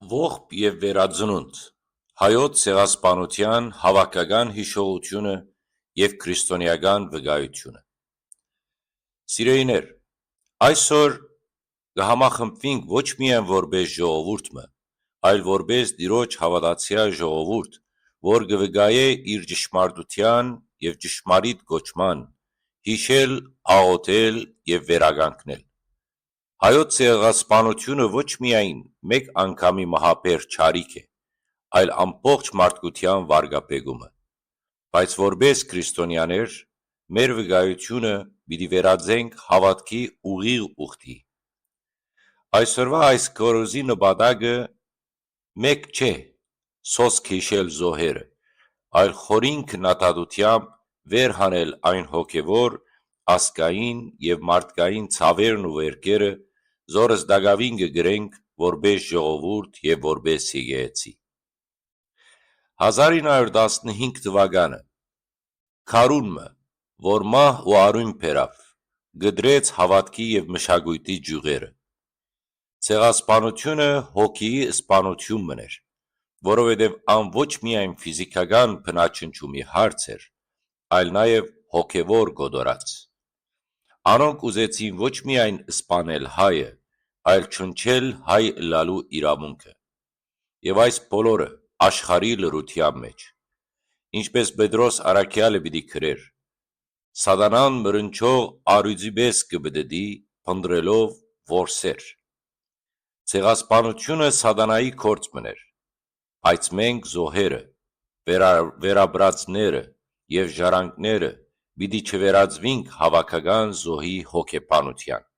Ողբ և վերածնունդ, հայոց ցեղասպանության հավաքական հիշողությունը և քրիստոնեական վկայությունը։ Սիրելիներ, այսօր կհամախմբվենք ոչ միայն որպես ժողովուրդը, այլ որպես Տիրոջ հավատացյալ ժողովուրդ, որ կվկայե իր ճշմարտության և ճշմարիտ կոչման, հիշել, աղոթել և վերականգնել։ Հայոց ցեղասպանությունը ոչ միայն մեկ անգամի մահաբեր չարիք է, այլ ամբողջ մարդկության վարկաբեկումը, բայց որպես քրիստոնյաներ, մեր վկայությունը պիտի վերածենք հավատքի ուղիղ ուխտի։ Այսօրվա այս քարոզի նպատակը մեկ չէ սոսկ հիշել զոհերը, այլ խորին քննադատությամբ վերհանել այն հոգևոր, ազգային և մարդկային ցավերն ու վերքերը, զորս դակավին կգրենք որպես ժողովուրդ և որպես եկեղեցի։ 1915 թվականը քարունը, որ մահ ու արյուն բերավ, գդրեց հավատքի և մշակույթի ճյուղերը։ Ցեղասպանությունը հոգիի սպանություն էր, որովհետև ան ոչ միայն ֆիզիկական բնաչնչումի հարց էր, այլ նաև հոգևոր կոտորած։ Անոնք ուզեցին ոչ միայն սպանել հայը, այլ չնչել հայ ըլլալու իրավունքը։ Եվ այս բոլորը աշխարհի լռության մեջ, ինչպես Պետրոս առաքյալը պիտի գրեր. «Սատանան մրնչող առյուծի պես կպտտի, փնտրելով որսեր»։ Ցեղասպանությունը սատանայի գործն էր, բայց մենք զոհերը, վերապրածները և ժառանգները պիտի չվերածվենք հավաքական զոհի հոգեբանության։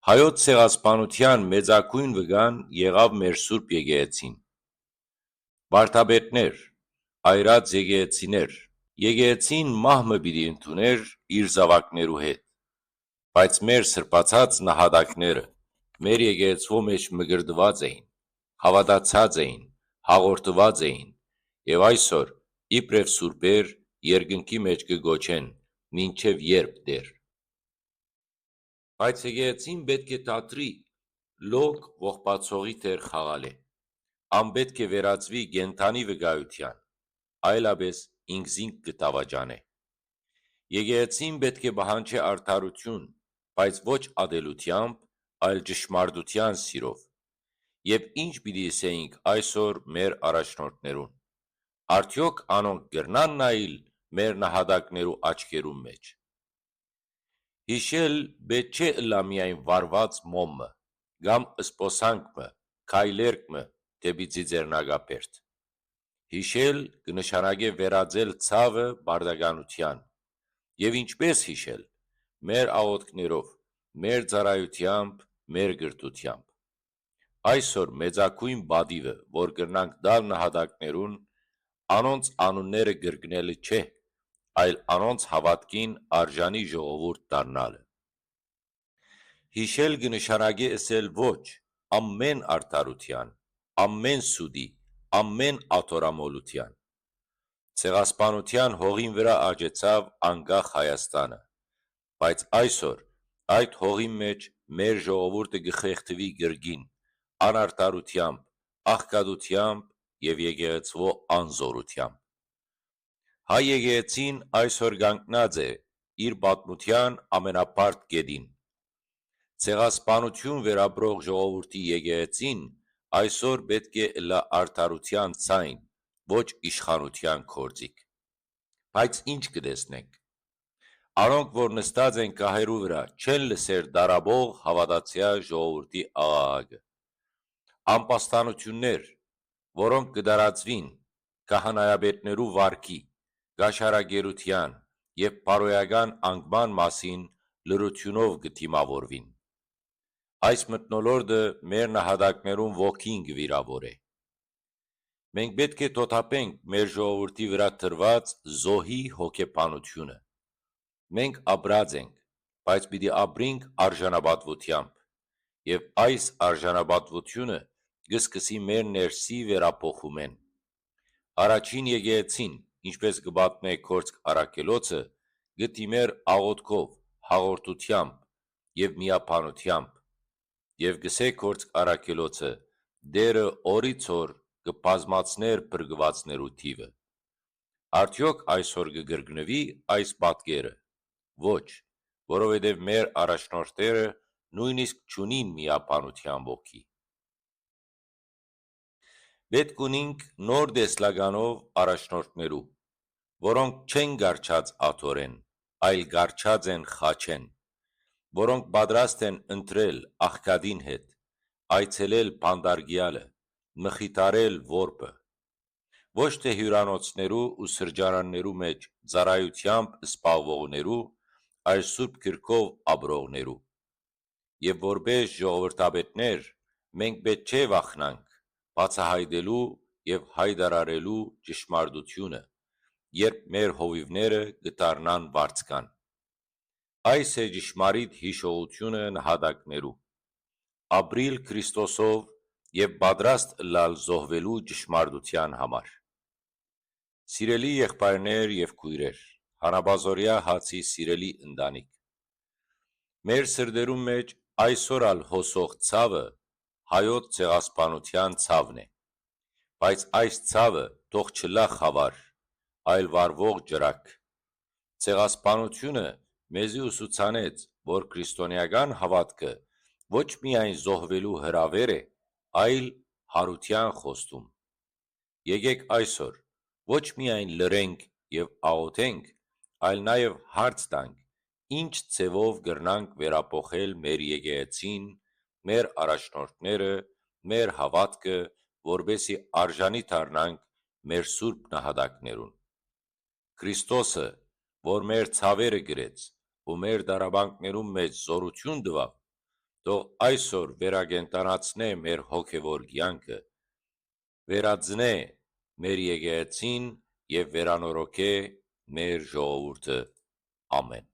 Հայոց ցեղասպանության մեծագույն վկան եղավ մեր Սուրբ Եկեղեցին։ Վարդապետներ, այրած եկեղեցիներ, եկեղեցին մահմը պիտի ընդուներ իր զավակներու հետ, բայց մեր սրբացած նահատակները մեր եկեղեցվո մեջ մկրտված էին, հավատացած էին, հաղորդված էին և այսօր իբրև սուրբեր երկնքի մեջ կգոչեն մինչև երբ Տեր։ Բայց եկեղեցին պետք է դադրի լոկ ողբացողի դեր խաղալը, ան պետք է վերածվի կենդանի վկայության, այլապես ինքզինք կդավաճանե։ Եկեղեցին պետք է պահանջե արդարություն, բայց ոչ ատելությամբ, այլ ճշմարտության սիրով։ Եվ ինչ պիտի ասեինք այսօր մեր առաջնորդներուն, արդյոք անոնք կրնան նայիլ մեր նահատակներու աչքերուն մեջ։ Հիշել պետք չէ ըլլա միայն վարված մոմը, կամ ըսպոսանքը, քայլերկը դեպի Ծիծեռնակաբերդ։ Հիշել կնշանակե վերածել ցավը բարդականության։ Եվ ինչպես հիշել։ Մեր աղոթքներով, մեր ծառայությամբ, մեր կրթությամբ։ Այսօր մեծագույն պատիվը, որ կրնանք տալ նահատակներուն, անոնց անունները կրկնելը չէ, այլ անոնց հավատքին արժանի ժողովուրդ դառնալը։ Հիշել կնշանակե ասել ոչ ամեն արդարության, ամեն սուտի, ամեն աթոռամոլության։ Ցեղասպանության հողին վրա աճեցավ անկախ Հայաստանը, բայց այսօր այդ հողի մեջ մեր ժողովուրդը կխեղդվի կրկին անարդարությամբ, աղքատությամբ և եկեղեցվո անզորությամբ։ Հայ եկեղեցին այսօր կանգնած է իր պատմության ամենաբարդ կետին։ Ցեղասպանություն վերապրող ժողովրդի եկեղեցին այսօր պետք է ըլլա արդարության ձայն, ոչ իշխանության գործիք։ Բայց ինչ կտեսնենք։ Անոնք, որ նստած են կահերու վրա, չեն լսեր տառապող հավատացյալ ժողովրդի աղաղակը։ Ամպաստանություններ, որոնք կդարածվին քահանայապետներու վարքի, կաշառակերության և բարոյական անկման մասին լռությունով կդիմավորվին։ Այս մթնոլորտը մեր նահատակներուն ոգին կվիրավորե։ Մենք պետք է թոթափենք մեր ժողովրդի վրա դրված զոհի հոգեբանությունը։ Մենք ապրած ենք, բայց պիտի ապրենք արժանապատվությամբ, և այս արժանապատվությունը կսկսի մեր ներսի վերափոխումեն։ Առաջին եկեղեցին, ինչպես կպատմե Գործք առաքելոցը, կդիմեր աղոթքով, հաղորդությամբ և միաբանությամբ, և գսե Գործք առաքելոցը դերը օրիցոր կբազմացներ բրգվածներու թիվը։ Արդյոք այսօր կգրգնվի այս պատկերը։ Ոչ, որովհետև մեր առաջնորդները նույնիսկ չունին միապանության ոգի։ Պետք ունենք նոր տեսլականով առաջնորդներու, որոնք չեն գարչած աթորեն, այլ գարչած են խաչեն, որոնք պատրաստ են ընտրել աղքատին հետ, այցելել բանդարգյալը, մխիթարել որբը, ոչ թե հյուրանոցներու ու սրճարաններու մեջ ծառայությամբ սպասվողներու, այլ սուրբ գրքով ապրողներու։ Եվ որպես ժողովրդապետներ մենք պետք չէ վախնանք բացահայտելու եւ հայտարարելու ճշմարտությունը, երբ մեր հովիվները կդառնան վարձկան։ Այս է ճշմարիտ հիշողությունը նահատակներու։ Ապրիլ Քրիստոսով եւ պատրաստ լալ զոհվելու ճշմարտության համար։ Սիրելի եղբայրներ եւ քույրեր, հանապազորյա հացի սիրելի ընտանիք, մեր սրտերու մեջ այսօր ալ հոսող ցավը հայոց ցեղասպանության ցավն է, բայց այս ցավը թող չլա խավար, այլ վառվող ջրակ։ Ցեղասպանությունը մեզի ուսուցանեց, որ քրիստոնեական հավատքը ոչ միայն զոհվելու հրավեր է, այլ հարության խոստում։ Եկեք այսօր ոչ միայն լրենք եւ աղոթենք, այլ նաեւ հարց տանք, ինչ ձևով կրնանք վերափոխել մեր եկեղեցին, մեր առաջնորդները, մեր հավատքը, որպեսզի արժանի դառնանք մեր սուրբ նահատակներուն։ Քրիստոսը, որ մեր ցավերը գրեց ու մեր դարաբանքներուն մեջ զորություն տվավ, թող այսօր վերակենդանացնե մեր հոգևոր կյանքը, վերածնե մեր եկեղեցին եւ վերանորոգե մեր ժողովուրդը։ Ամեն։